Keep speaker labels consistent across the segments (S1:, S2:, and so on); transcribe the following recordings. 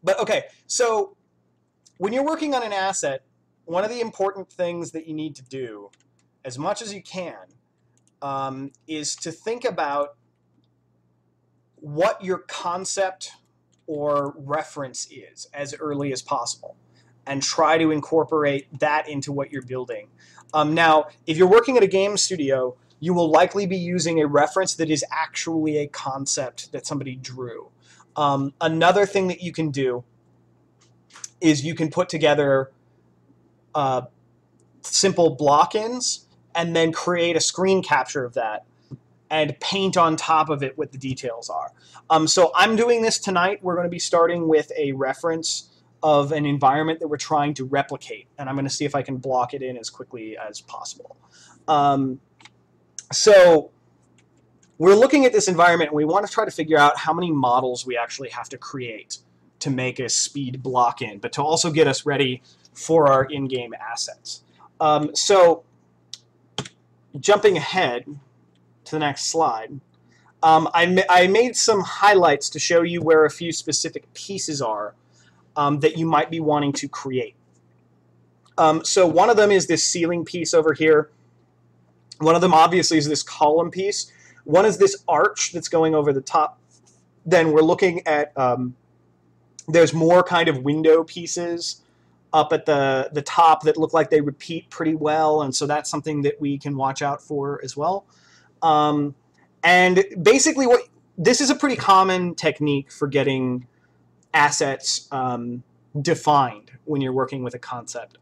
S1: But okay, so when you're working on an asset, one of the important things that you need to do, as much as you can, is to think about what your concept or reference is as early as possible and try to incorporate that into what you're building. Now, if you're working at a game studio, you will likely be using a reference that is actually a concept that somebody drew. Another thing that you can do is you can put together simple block-ins and then create a screen capture of that and paint on top of it what the details are. So I'm doing this tonight. We're going to be starting with a reference of an environment that we're trying to replicate, and I'm going to see if I can block it in as quickly as possible. So we're looking at this environment, and we want to try to figure out how many models we actually have to create to make a speed block in, but to also get us ready for our in-game assets. So jumping ahead to the next slide, I made some highlights to show you where a few specific pieces are that you might be wanting to create. So one of them is this ceiling piece over here. One of them obviously is this column piece. One is this arch that's going over the top. Then we're looking at, there's more kind of window pieces up at the top that look like they repeat pretty well, and so that's something that we can watch out for as well. And basically this is a pretty common technique for getting assets defined when you're working with a concept,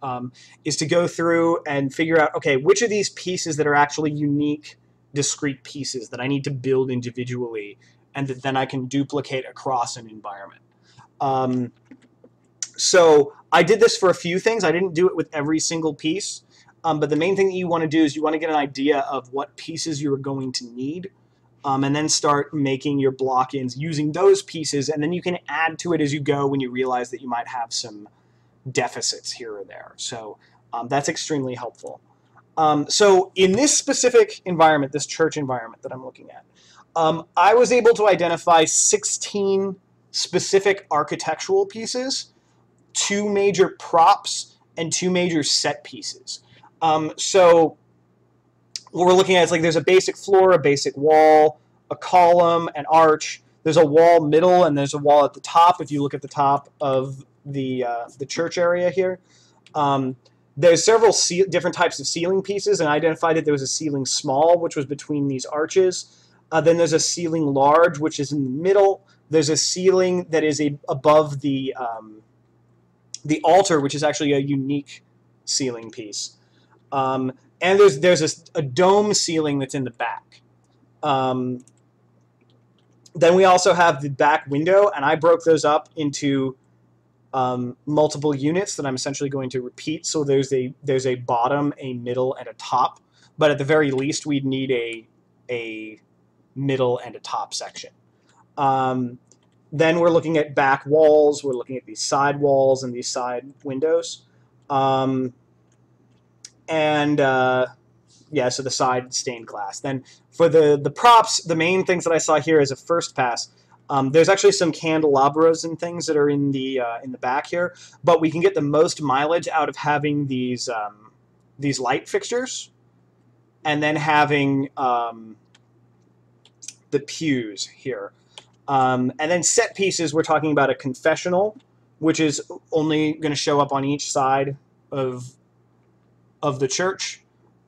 S1: is to go through and figure out, okay, which of these pieces that are actually unique, discrete pieces that I need to build individually and that then I can duplicate across an environment. So I did this for a few things. I didn't do it with every single piece, but the main thing that you want to do is you want to get an idea of what pieces you're going to need, and then start making your block-ins using those pieces, and then you can add to it as you go when you realize that you might have some deficits here or there. So that's extremely helpful. So in this specific environment, this church environment that I'm looking at, I was able to identify 16 specific architectural pieces, 2 major props, and 2 major set pieces. So what we're looking at is like there's a basic floor, a basic wall, a column, an arch. There's a wall middle, and there's a wall at the top. If you look at the top of the church area here, there's several different types of ceiling pieces, and I identified that there was a ceiling small, which was between these arches. Then there's a ceiling large, which is in the middle. There's a ceiling that is above the altar, which is actually a unique ceiling piece. And there's a dome ceiling that's in the back. Then we also have the back window, and I broke those up into multiple units that I'm essentially going to repeat. So there's a bottom, a middle, and a top. But at the very least, we'd need a middle and a top section. Then we're looking at back walls. We're looking at these side walls and these side windows. Yeah, so the side stained glass. Then for the props, the main things that I saw here as a first pass, there's actually some candelabras and things that are in the back here, but we can get the most mileage out of having these light fixtures, and then having the pews here. And then set pieces, we're talking about a confessional, which is only going to show up on each side of the church.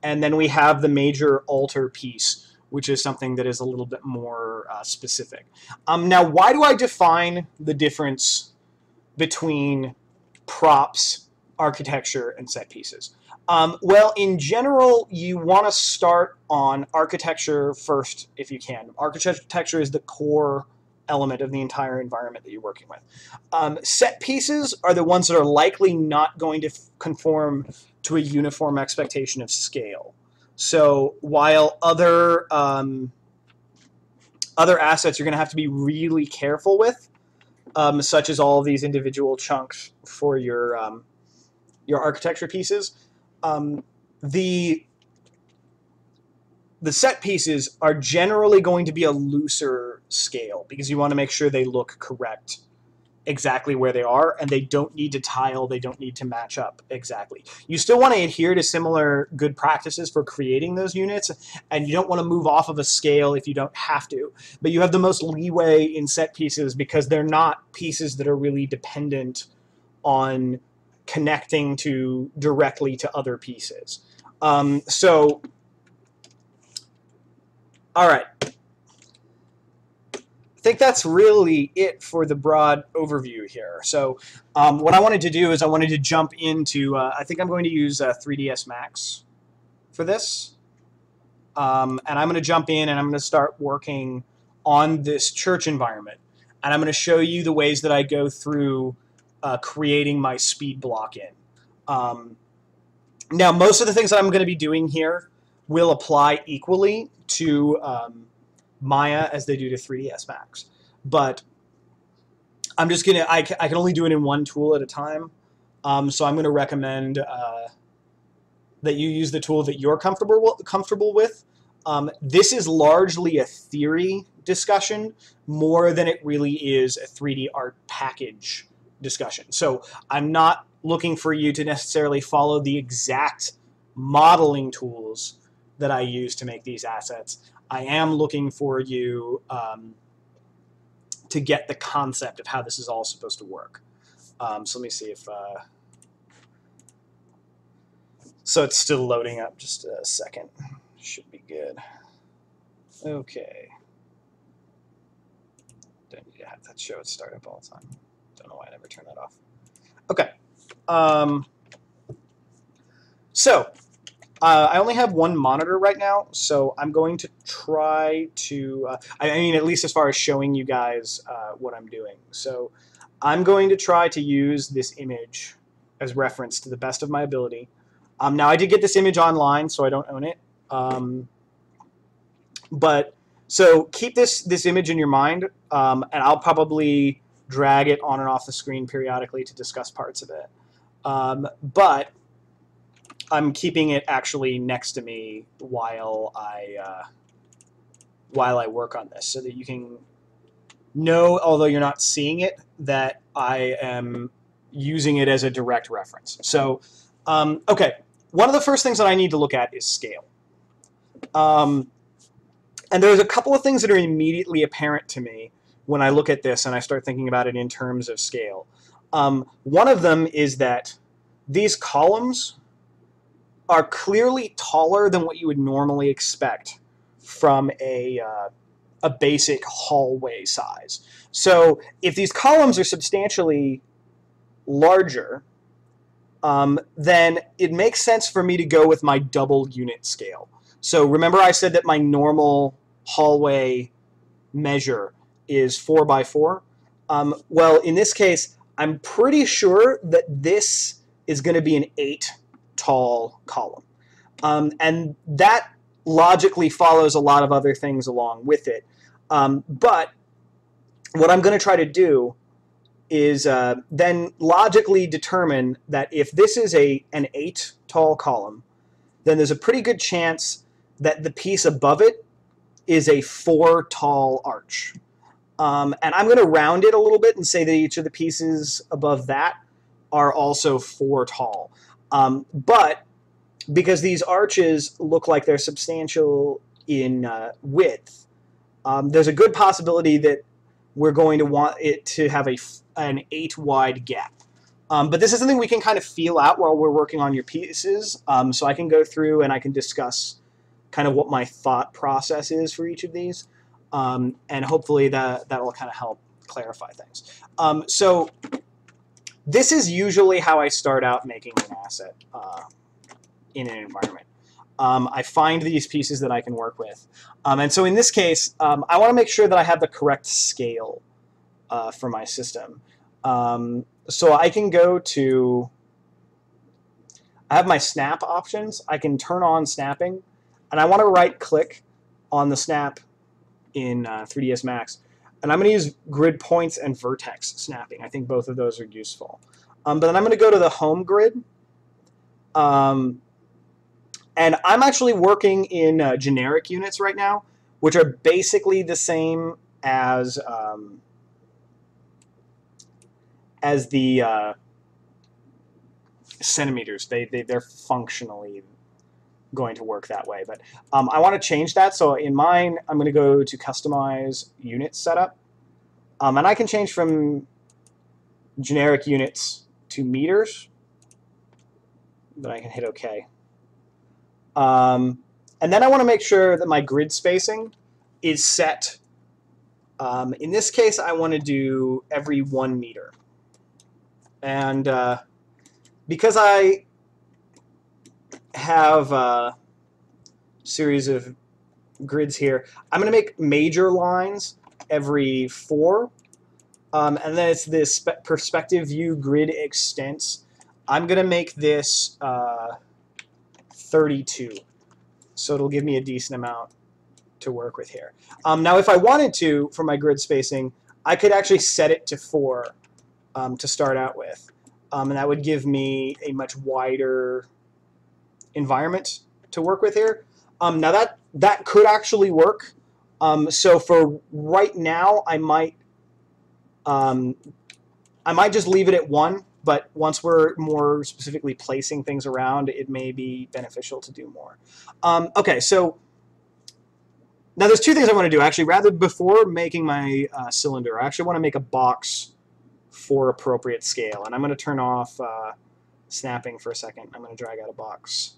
S1: And then we have the major altar piece, which is something that is a little bit more specific. Now, why do I define the difference between props, architecture, and set pieces? Well, in general, you want to start on architecture first if you can. Architecture is the core element of the entire environment that you're working with. Set pieces are the ones that are likely not going to conform to a uniform expectation of scale. So while other assets you're going to have to be really careful with, such as all of these individual chunks for your architecture pieces, the set pieces are generally going to be a looser scale because you want to make sure they look correct exactly where they are, and they don't need to tile, they don't need to match up exactly. You still want to adhere to similar good practices for creating those units, and you don't want to move off of a scale if you don't have to. But you have the most leeway in set pieces because they're not pieces that are really dependent on connecting to directly to other pieces. So, all right. I think that's really it for the broad overview here. So what I wanted to do is I wanted to jump into, I think I'm going to use 3ds Max for this. And I'm going to jump in and I'm going to start working on this church environment. And I'm going to show you the ways that I go through creating my speed block in. Now, most of the things that I'm going to be doing here will apply equally to Maya as they do to 3ds Max. But I'm just going to, I can only do it in one tool at a time. So I'm going to recommend that you use the tool that you're comfortable with. This is largely a theory discussion more than it really is a 3D art package discussion. So I'm not looking for you to necessarily follow the exact modeling tools that I use to make these assets. I am looking for you to get the concept of how this is all supposed to work. So let me see if... so it's still loading up. Just a second. Should be good. Okay. Don't need to have that show it start up all the time. Don't know why I never turn that off. Okay. So I only have one monitor right now, so I'm going to try to, I mean, at least as far as showing you guys what I'm doing. So I'm going to try to use this image as reference to the best of my ability. Now, I did get this image online, so I don't own it. But so keep this image in your mind, and I'll probably drag it on and off the screen periodically to discuss parts of it. But I'm keeping it actually next to me while I work on this, so that you can know, although you're not seeing it, that I am using it as a direct reference. So, okay, one of the first things that I need to look at is scale. And there's a couple of things that are immediately apparent to me when I look at this and I start thinking about it in terms of scale. One of them is that these columns are clearly taller than what you would normally expect from a basic hallway size. So if these columns are substantially larger, then it makes sense for me to go with my double unit scale. So remember I said that my normal hallway measure is 4 by 4? Well, in this case, I'm pretty sure that this is going to be an 8 tall column. And that logically follows a lot of other things along with it. But what I'm going to try to do is then logically determine that if this is an 8 tall column, then there's a pretty good chance that the piece above it is a 4 tall arch. And I'm going to round it a little bit and say that each of the pieces above that are also 4 tall. But because these arches look like they're substantial in width, there's a good possibility that we're going to want it to have an 8 wide gap. But this is something we can kind of feel out while we're working on your pieces. So I can go through and I can discuss kind of what my thought process is for each of these. And hopefully that will kind of help clarify things. So this is usually how I start out making an asset in an environment. I find these pieces that I can work with. And so in this case, I want to make sure that I have the correct scale for my system. So I can go to, I have my snap options. I can turn on snapping, and I want to right click on the snap in 3ds Max. And I'm going to use grid points and vertex snapping. I think both of those are useful. But then I'm going to go to the home grid. And I'm actually working in generic units right now, which are basically the same as as the centimeters. They're functionally going to work that way. But I want to change that. So in mine, I'm going to go to customize unit setup. And I can change from generic units to meters. But I can hit OK. And then I want to make sure that my grid spacing is set. In this case, I want to do every 1 meter. And because I have a series of grids here, I'm going to make major lines every 4. And then it's this perspective view grid extents. I'm going to make this 32. So it'll give me a decent amount to work with here. Now, if I wanted to, for my grid spacing, I could actually set it to 4 to start out with. And that would give me a much wider environment to work with here. Now, that could actually work. So for right now, I might just leave it at 1. But once we're more specifically placing things around, it may be beneficial to do more. Okay, so now there's 2 things I want to do. Actually, rather before making my cylinder, I actually want to make a box for appropriate scale. And I'm going to turn off snapping for a second. I'm going to drag out a box.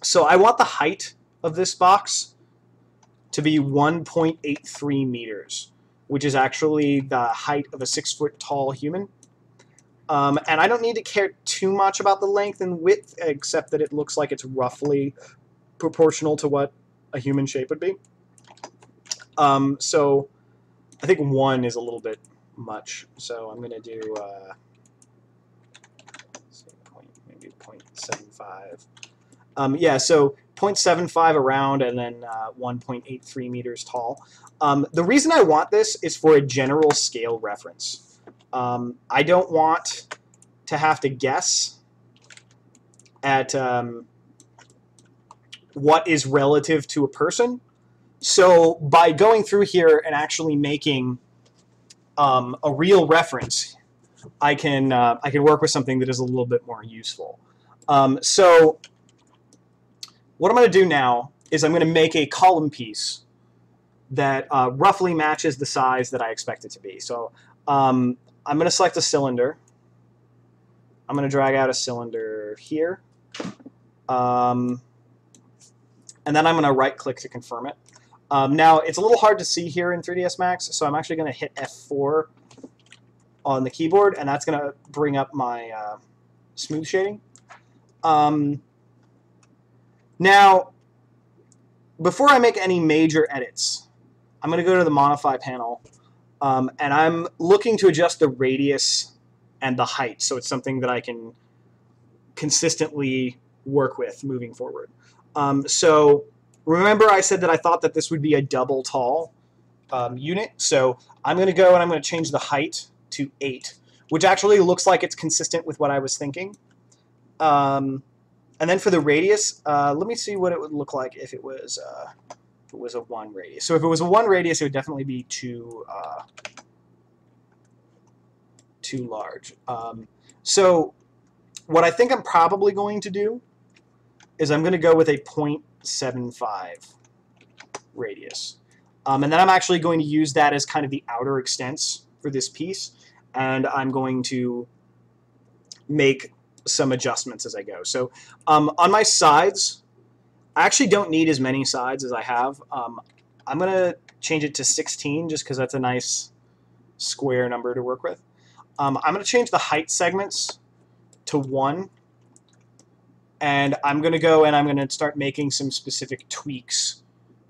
S1: So I want the height of this box to be 1.83 meters, which is actually the height of a 6-foot tall human. And I don't need to care too much about the length and width, except that it looks like it's roughly proportional to what a human shape would be. So I think 1 is a little bit much. So I'm going to do maybe 0.75. Yeah, so 0.75 around and then 1.83 meters tall. The reason I want this is for a general scale reference. I don't want to have to guess at what is relative to a person. So by going through here and actually making a real reference, I can work with something that is a little bit more useful. So what I'm going to do now is I'm going to make a column piece that roughly matches the size that I expect it to be. So I'm going to select a cylinder. I'm going to drag out a cylinder here. And then I'm going to right-click to confirm it. Now, it's a little hard to see here in 3ds Max, so I'm actually going to hit F4 on the keyboard, and that's going to bring up my smooth shading. Now, before I make any major edits, I'm going to go to the Modify panel, and I'm looking to adjust the radius and the height, so it's something that I can consistently work with moving forward. So remember I said that I thought that this would be a double tall unit, so I'm going to go and I'm going to change the height to 8, which actually looks like it's consistent with what I was thinking. And then for the radius, let me see what it would look like if it was a 1 radius. So if it was a 1 radius, it would definitely be too large. So what I think I'm probably going to do is I'm going to go with a 0.75 radius. And then I'm actually going to use that as kind of the outer extents for this piece. And I'm going to make some adjustments as I go. So on my sides, I actually don't need as many sides as I have. I'm going to change it to 16 just because that's a nice square number to work with. I'm going to change the height segments to 1. And I'm going to go and I'm going to start making some specific tweaks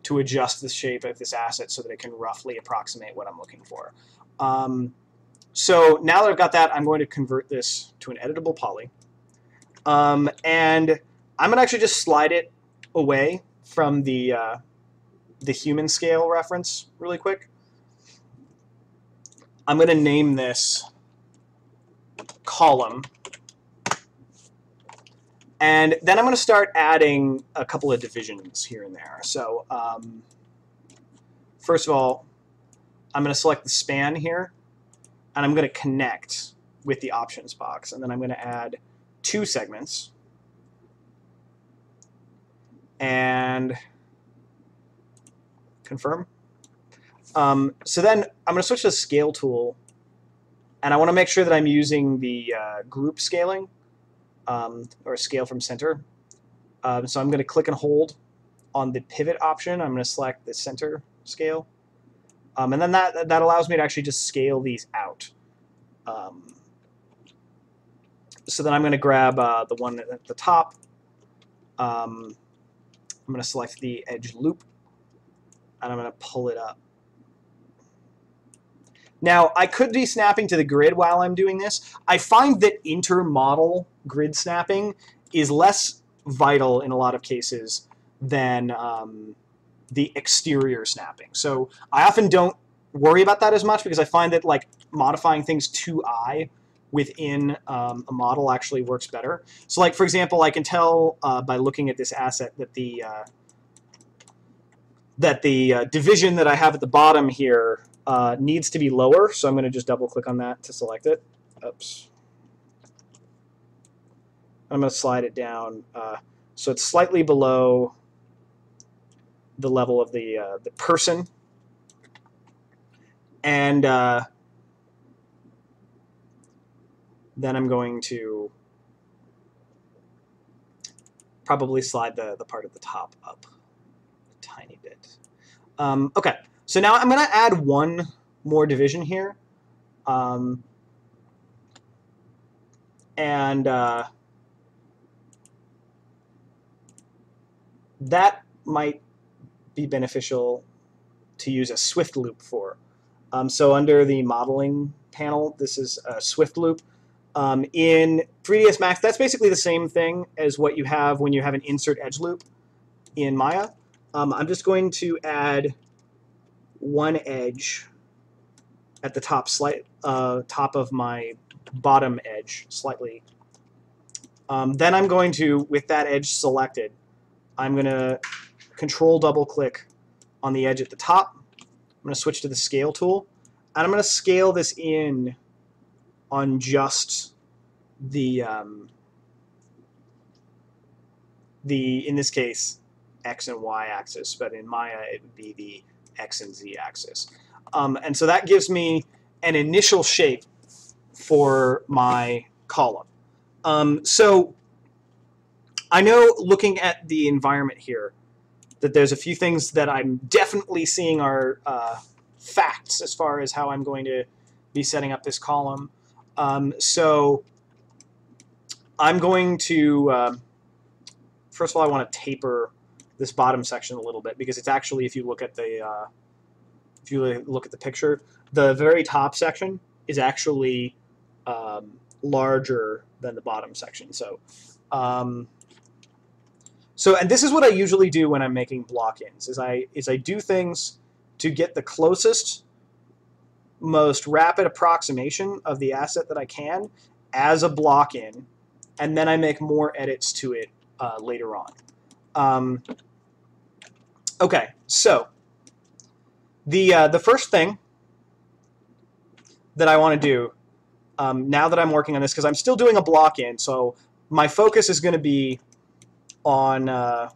S1: to adjust the shape of this asset so that it can roughly approximate what I'm looking for. So now that I've got that, I'm going to convert this to an editable poly. And I'm going to actually just slide it away from the human scale reference really quick. I'm going to name this column. And then I'm going to start adding a couple of divisions here and there. So first of all, I'm going to select the span here. and I'm going to connect with the options box, and then I'm going to add 2 segments, and confirm. So then I'm going to switch to the scale tool, and I want to make sure that I'm using the group scaling, or scale from center. So I'm going to click and hold on the pivot option. I'm going to select the center scale, and then that allows me to actually just scale these out. So then I'm going to grab the one at the top. I'm going to select the edge loop, and I'm going to pull it up. Now, I could be snapping to the grid while I'm doing this. I find that inter-model grid snapping is less vital in a lot of cases than the exterior snapping. So I often don't worry about that as much because I find that like modifying things to eye within a model actually works better. So like, for example, I can tell by looking at this asset that the division that I have at the bottom here needs to be lower, so I'm going to just double-click on that to select it. Oops. I'm going to slide it down so it's slightly below the level of the person, and then I'm going to probably slide the part at the top up a tiny bit. Okay, so now I'm going to add one more division here. And that might be beneficial to use a Swift loop for. So under the modeling panel, this is a Swift loop. In 3ds Max, that's basically the same thing as what you have when you have an insert edge loop in Maya. I'm just going to add one edge at the top of my bottom edge slightly. Then I'm going to, with that edge selected, I'm going to control double click on the edge at the top. I'm going to switch to the scale tool, and I'm going to scale this in on just the in this case, X and Y axis, but in Maya it would be the X and Z axis. And so that gives me an initial shape for my column. So I know, looking at the environment here, that there's a few things that I'm definitely seeing are facts as far as how I'm going to be setting up this column. So I'm going to, first of all, I want to taper this bottom section a little bit, because it's actually, if you look at the picture, the very top section is actually larger than the bottom section. So, and this is what I usually do when I'm making block-ins, is I do things to get the closest, most rapid approximation of the asset that I can as a block-in, and then I make more edits to it later on. Okay, so the first thing that I want to do now that I'm working on this, because I'm still doing a block-in, so my focus is going to be on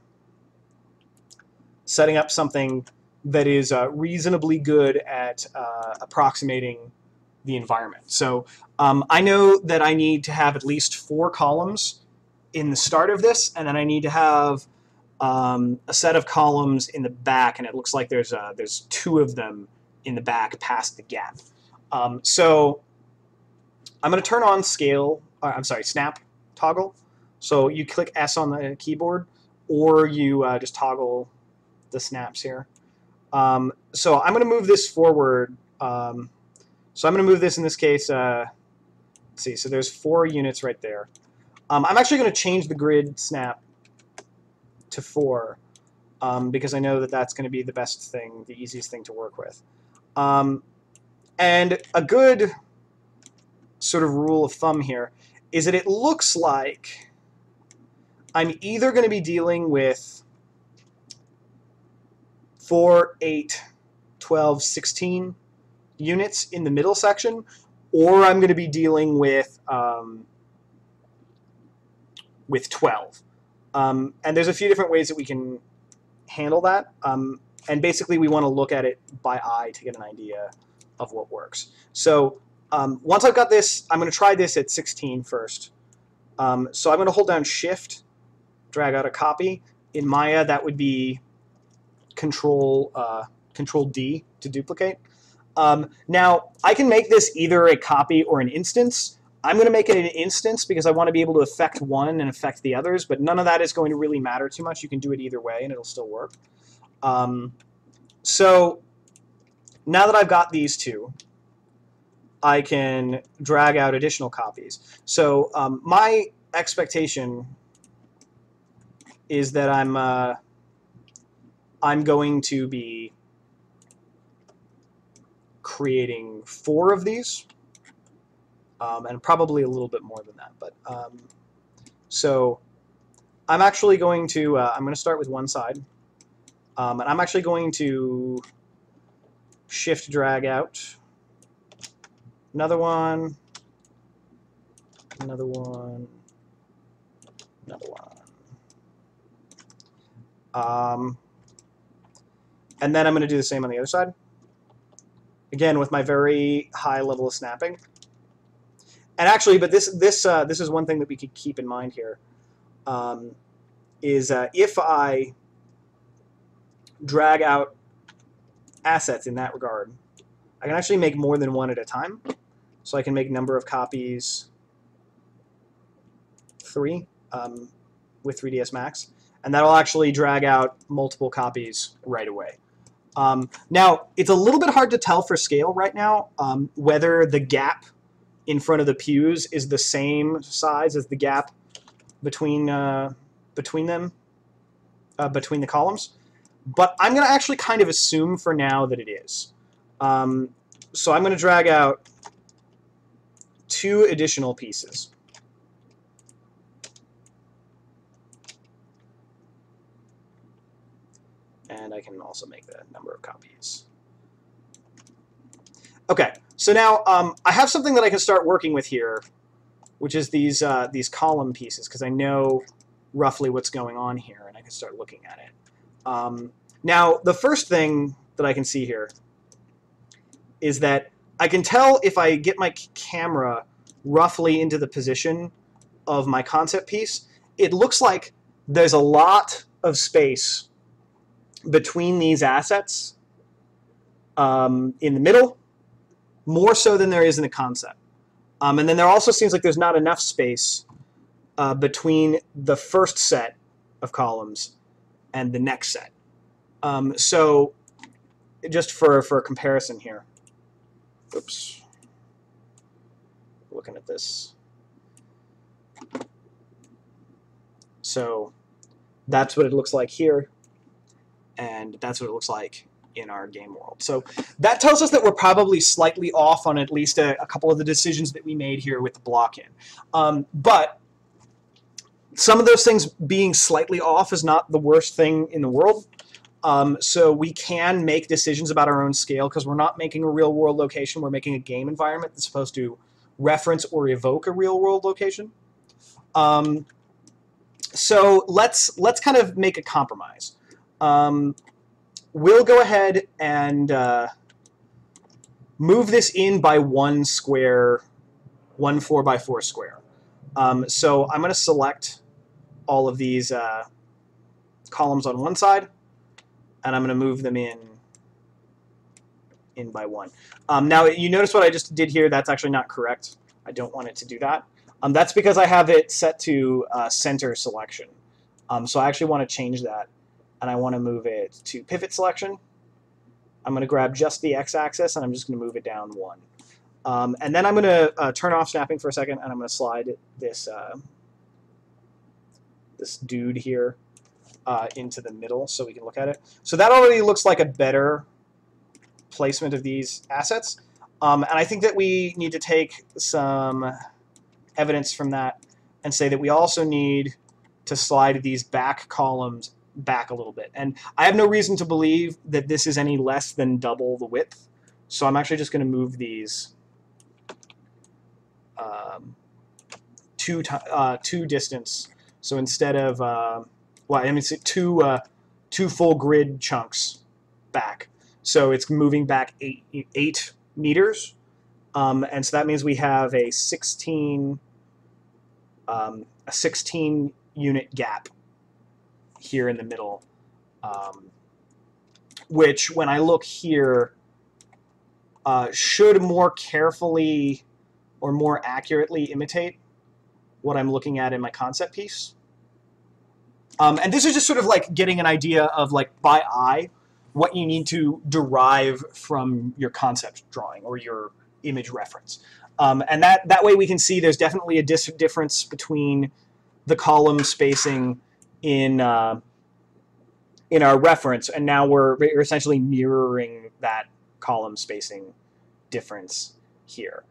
S1: setting up something that is reasonably good at approximating the environment. So I know that I need to have at least 4 columns in the start of this, and then I need to have a set of columns in the back, and it looks like there's 2 of them in the back past the gap. So I'm going to turn on snap toggle. So you click S on the keyboard, or you just toggle the snaps here. So I'm going to move this forward. So I'm going to move this, in this case, let's see, so there's 4 units right there. I'm actually going to change the grid snap to 4 because I know that that's going to be the best thing, the easiest thing to work with. And a good sort of rule of thumb here is that it looks like I'm either going to be dealing with 4, 8, 12, 16 units in the middle section, or I'm going to be dealing with 12. And there's a few different ways that we can handle that. And basically, we want to look at it by eye to get an idea of what works. So once I've got this, I'm going to try this at 16 first. So I'm going to hold down Shift, drag out a copy. In Maya, that would be Control D to duplicate. Now, I can make this either a copy or an instance. I'm going to make it an instance because I want to be able to affect one and affect the others, but none of that is going to really matter too much. You can do it either way, and it'll still work. So now that I've got these two, I can drag out additional copies. So my expectation is that I'm going to be creating 4 of these, and probably a little bit more than that. But so I'm actually going to I'm going to start with one side, and I'm actually going to Shift drag out another one, another one, another one. And then I'm going to do the same on the other side. Again, with my very high level of snapping. And actually, but this is one thing that we could keep in mind here, is if I drag out assets in that regard, I can actually make more than one at a time. So I can make number of copies 3 with 3ds Max, and that'll actually drag out multiple copies right away. Now, it's a little bit hard to tell for scale right now whether the gap in front of the pews is the same size as the gap between the columns, but I'm going to actually kind of assume for now that it is. So I'm going to drag out 2 additional pieces. And I can also make the number of copies. Okay, so now I have something that I can start working with here, which is these column pieces, because I know roughly what's going on here, and I can start looking at it. Now, the first thing that I can see here is that I can tell if I get my camera roughly into the position of my concept piece, it looks like there's a lot of space between these assets in the middle, more so than there is in the concept. And then there also seems like there's not enough space between the first set of columns and the next set. So just for a comparison here, oops, looking at this. So that's what it looks like here, and that's what it looks like in our game world. So that tells us that we're probably slightly off on at least a couple of the decisions that we made here with the block-in. But some of those things being slightly off is not the worst thing in the world. So we can make decisions about our own scale because we're not making a real-world location. We're making a game environment that's supposed to reference or evoke a real-world location. So let's kind of make a compromise. We'll go ahead and move this in by 1 square, 1 4x4 square. So I'm going to select all of these columns on one side, and I'm going to move them in by 1. Now, you notice what I just did here? That's actually not correct. I don't want it to do that. That's because I have it set to center selection. So I actually want to change that, and I want to move it to pivot selection. I'm going to grab just the x-axis, and I'm just going to move it down 1. And then I'm going to turn off snapping for a second, and I'm going to slide this this dude here into the middle so we can look at it. So that already looks like a better placement of these assets. And I think that we need to take some evidence from that and say that we also need to slide these back columns back a little bit. And I have no reason to believe that this is any less than double the width. So I'm actually just going to move these two distance. So instead of well, I mean it's two full grid chunks back. So it's moving back 8 meters, and so that means we have a 16 unit gap here in the middle, which when I look here should more carefully or more accurately imitate what I'm looking at in my concept piece. And this is just sort of like getting an idea of, like, by eye, what you need to derive from your concept drawing or your image reference. And that way we can see there's definitely a difference between the column spacing in our reference, and now we're essentially mirroring that column spacing difference here.